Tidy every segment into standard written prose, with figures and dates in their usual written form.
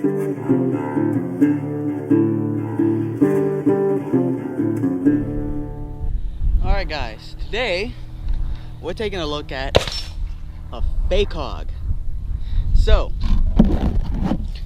Alright guys, today we're taking a look at a ACOG. So,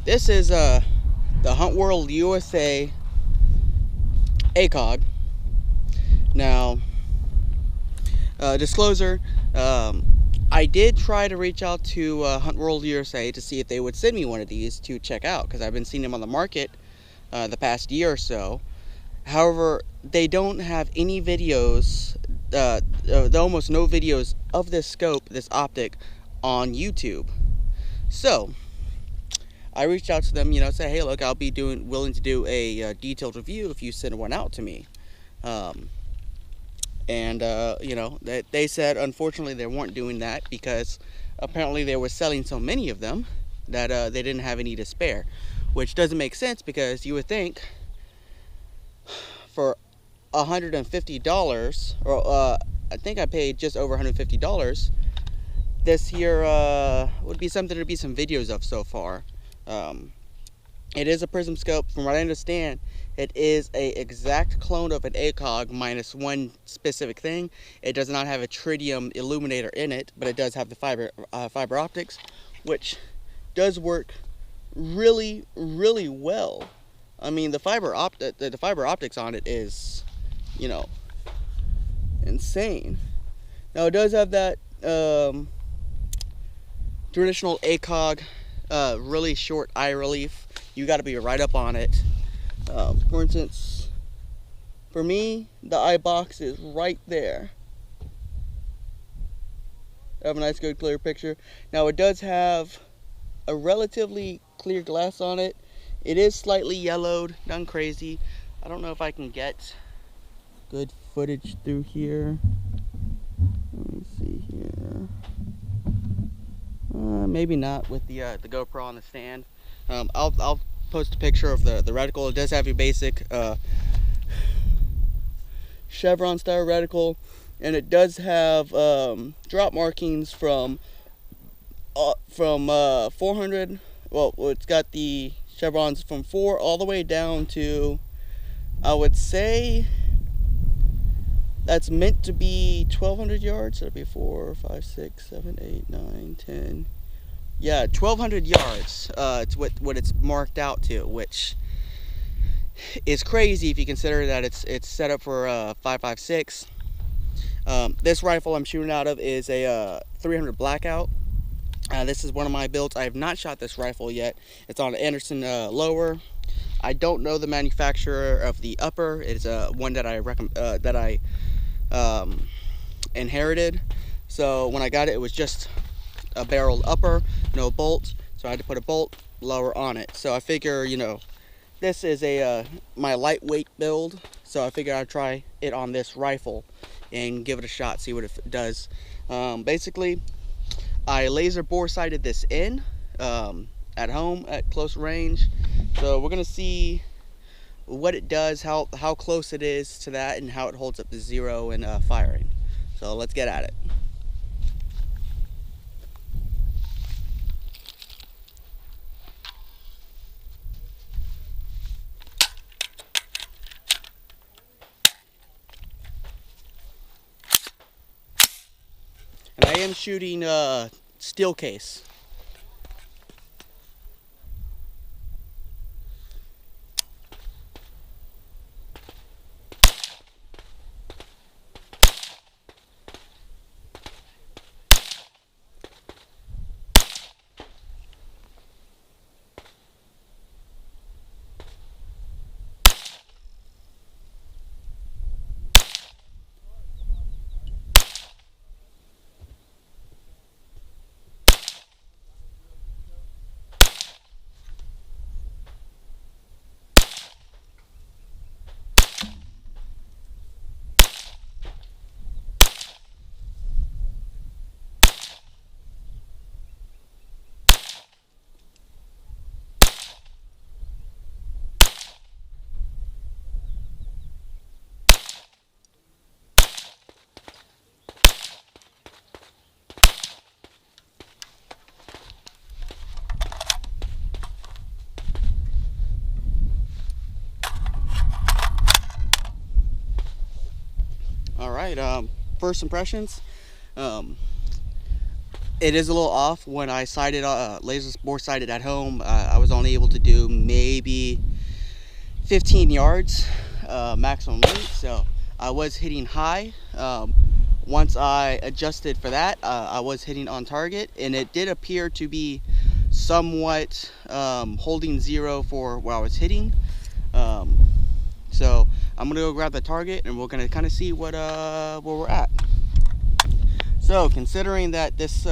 this is the Hunt World USA ACOG. Now, disclosure, I did try to reach out to Hunt World USA to see if they would send me one of these to check out, because I've been seeing them on the market the past year or so. However, they don't have any videos, almost no videos of this scope, this optic, on YouTube. So, I reached out to them, say, hey, look, I'll be willing to do a detailed review if you send one out to me. They said, unfortunately, they weren't doing that because apparently they were selling so many of them that they didn't have any to spare, which doesn't make sense because you would think for $150, or I think I paid just over $150. This here would be something to be some videos of so far. It is a prism scope. From what I understand, it is a exact clone of an ACOG minus one specific thing. It does not have a tritium illuminator in it, but it does have the fiber optics, which does work really, really well. I mean, the fiber optics on it is, insane. Now, it does have that traditional ACOG really short eye relief. You got to be right up on it. For instance, for me, the eye box is right there. I have a nice, good, clear picture. Now, it does have a relatively clear glass on it. It is slightly yellowed, nothing crazy. I don't know if I can get good footage through here. Let me see here. Maybe not with the GoPro on the stand. I'll post a picture of the reticle. It does have your basic chevron style reticle, and it does have drop markings from 400. Well, it's got the chevrons from 4 all the way down to, I would say, that's meant to be 1,200 yards. So it'd be 4, 5, 6, 7, 8, 9, 10. Yeah, 1,200 yards. It's what it's marked out to, which is crazy if you consider that it's set up for 5.56. This rifle I'm shooting out of is a 300 Blackout. This is one of my builds. I have not shot this rifle yet. It's on an Anderson lower. I don't know the manufacturer of the upper. It's one that I inherited. So when I got it, it was just a barreled upper, no bolt. So I had to put a bolt lower on it. So I figure, this is my lightweight build. So I figured I'd try it on this rifle and give it a shot, see what it does. Basically, I laser bore sighted this in at home at close range. So we're gonna see what it does, how close it is to that, and how it holds up to zero and firing. So let's get at it. And I am shooting steel case. right, first impressions. It is a little off. When I sighted, laser bore sighted at home, I was only able to do maybe 15 yards maximum rate, so I was hitting high. Once I adjusted for that, I was hitting on target, and it did appear to be somewhat holding zero for where I was hitting. So I'm gonna go grab the target, and we're gonna kind of see what where we're at. So considering that this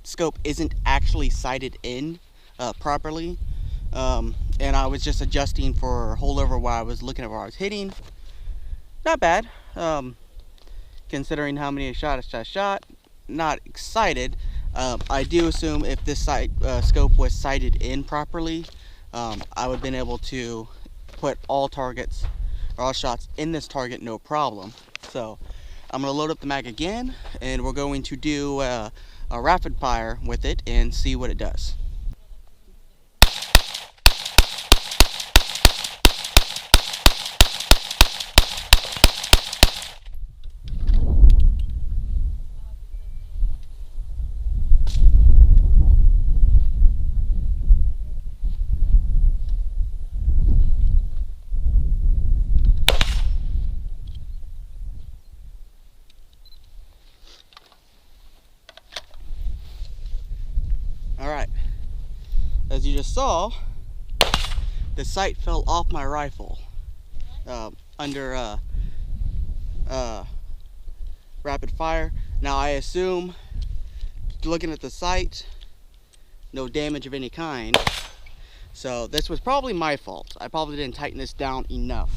scope isn't actually sighted in properly, and I was just adjusting for holdover while I was looking at where I was hitting, not bad. Considering how many shots I shot, not excited. I do assume if this scope was sighted in properly, I would have been able to put all targets or all shots in this target no problem. So I'm going to load up the mag again, and we're going to do a rapid fire with it and see what it does. Alright, as you just saw, the sight fell off my rifle under rapid fire. Now I assume, looking at the sight, no damage of any kind. So this was probably my fault. I probably didn't tighten this down enough.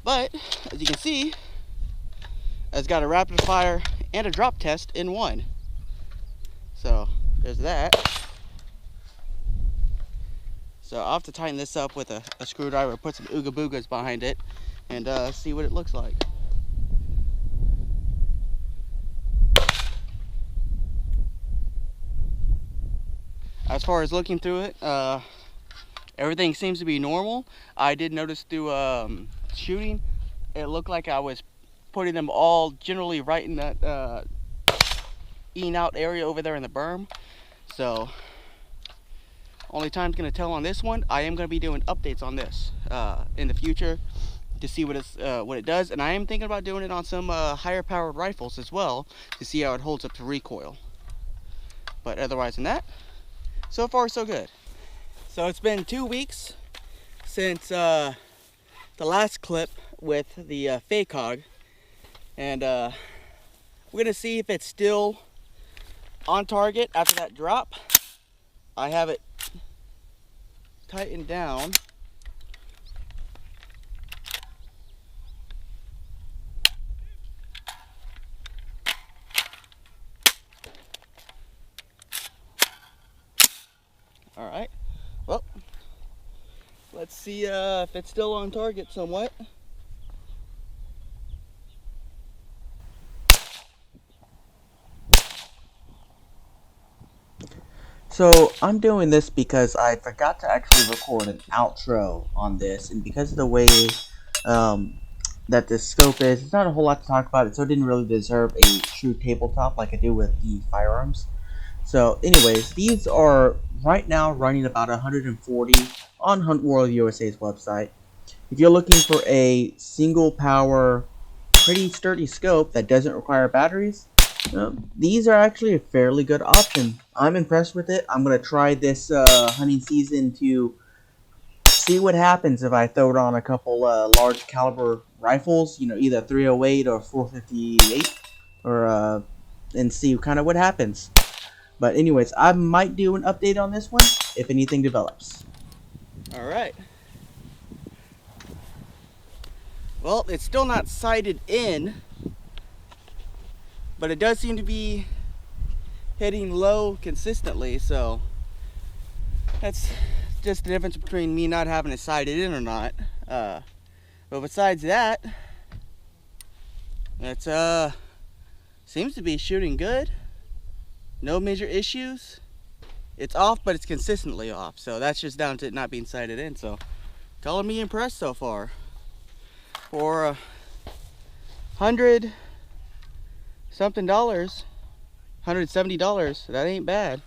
But as you can see, it's got a rapid fire and a drop test in one. So there's that. So I'll have to tighten this up with a screwdriver, put some ooga boogas behind it, and see what it looks like. As far as looking through it, everything seems to be normal. I did notice through shooting, it looked like I was putting them all generally right in that in out area over there in the berm. So only time's gonna tell on this one. I am gonna be doing updates on this in the future to see what it does, and I am thinking about doing it on some higher powered rifles as well to see how it holds up to recoil. But otherwise than that, so far so good. So it's been 2 weeks since the last clip with the ACOG, and we're gonna see if it's still on target after that drop. I have it tightened down. All right, well, let's see if it's still on target somewhat. So I'm doing this because I forgot to actually record an outro on this, and because of the way that this scope is, it's not a whole lot to talk about it, so it didn't really deserve a true tabletop like I do with the firearms. So anyways, these are right now running about 140 on Hunt World USA's website. If you're looking for a single power, pretty sturdy scope that doesn't require batteries, these are actually a fairly good option. I'm impressed with it. I'm going to try this hunting season to see what happens if I throw it on a couple large caliber rifles, you know, either 308 or 458, or and see kind of what happens. But anyways, I might do an update on this one if anything develops. All right. Well, it's still not sighted in, but it does seem to be hitting low consistently, so that's just the difference between me not having it sighted in or not. But besides that, it's seems to be shooting good. No major issues. It's off, but it's consistently off, so that's just down to it not being sighted in. So Calling me impressed so far. For $100 something, $170, that ain't bad.